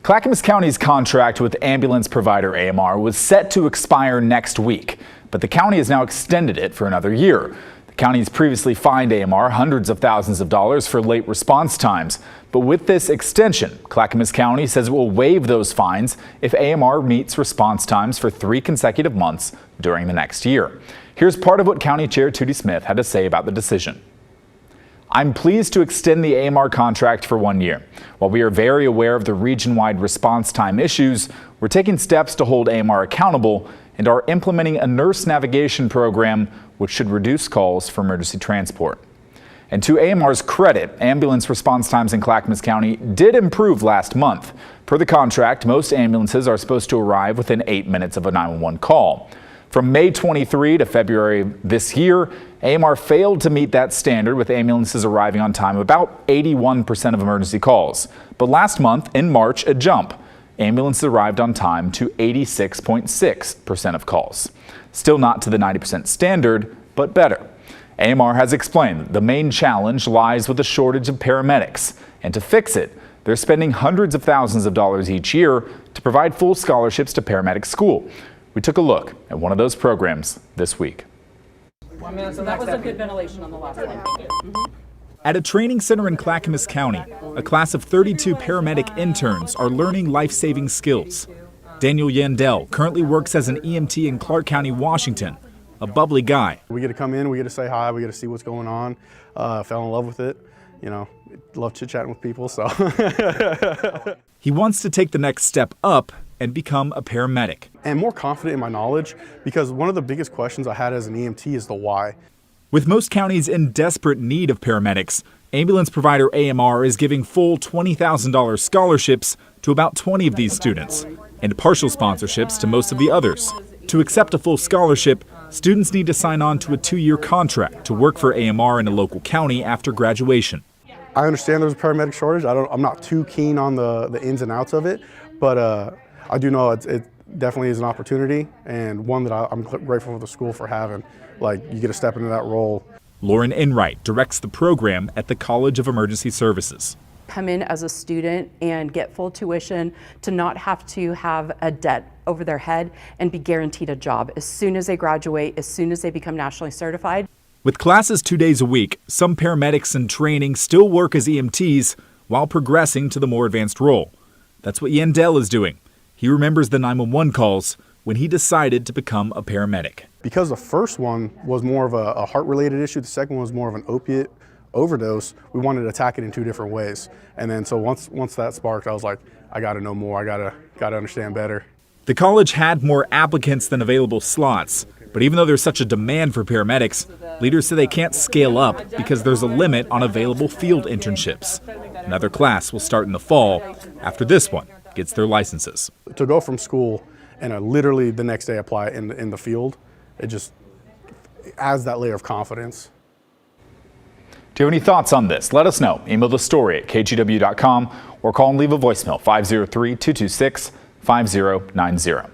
Clackamas County's contract with ambulance provider AMR was set to expire next week, but the county has now extended it for another year. The county's previously fined AMR hundreds of thousands of dollars for late response times, but with this extension, Clackamas County says it will waive those fines if AMR meets response times for 3 consecutive months during the next year. Here's part of what County Chair Tootie Smith had to say about the decision. I'm pleased to extend the AMR contract for 1 year. While we are very aware of the region-wide response time issues, we're taking steps to hold AMR accountable and are implementing a nurse navigation program which should reduce calls for emergency transport. And to AMR's credit, ambulance response times in Clackamas County did improve last month. Per the contract, most ambulances are supposed to arrive within 8 minutes of a 911 call. From May 23 to February this year, AMR failed to meet that standard, with ambulances arriving on time about 81% of emergency calls. But last month, in March, a jump. Ambulances arrived on time to 86.6% of calls. Still not to the 90% standard, but better. AMR has explained that the main challenge lies with the shortage of paramedics. And to fix it, they're spending hundreds of thousands of dollars each year to provide full scholarships to paramedic school. We took a look at one of those programs this week. So that was a good ventilation on the last one. At a training center in Clackamas County, a class of 32 paramedic interns are learning life-saving skills. Daniel Yandel currently works as an EMT in Clark County, Washington, a bubbly guy. We get to come in, we get to say hi, we get to see what's going on. Fell in love with it, you know, love chit-chatting with people, so. He wants to take the next step up and become a paramedic. And more confident in my knowledge, because one of the biggest questions I had as an EMT is the why. With most counties in desperate need of paramedics, ambulance provider AMR is giving full $20,000 scholarships to about 20 of these students, and partial sponsorships to most of the others. To accept a full scholarship, students need to sign on to a 2-year contract to work for AMR in a local county after graduation. I understand there's a paramedic shortage. I'm not too keen on the ins and outs of it, but I do know it definitely is an opportunity, and one that I'm grateful for the school for having. Like, you get to step into that role. Lauren Enright directs the program at the College of Emergency Services. Come in as a student and get full tuition, to not have to have a debt over their head and be guaranteed a job as soon as they graduate, as soon as they become nationally certified. With classes 2 days a week, some paramedics in training still work as EMTs while progressing to the more advanced role. That's what Yandel is doing. He remembers the 911 calls when he decided to become a paramedic. Because the first one was more of a heart-related issue, the second one was more of an opiate overdose, we wanted to attack it in 2 different ways. And then so once that sparked, I was like, I gotta know more, I gotta understand better. The college had more applicants than available slots, but even though there's such a demand for paramedics, leaders say they can't scale up because there's a limit on available field internships. Another class will start in the fall after this one gets their licenses. To go from school and literally the next day apply in the field, it just adds that layer of confidence. Do you have any thoughts on this? Let us know. Email the story at kgw.com or call and leave a voicemail 503-226-5090.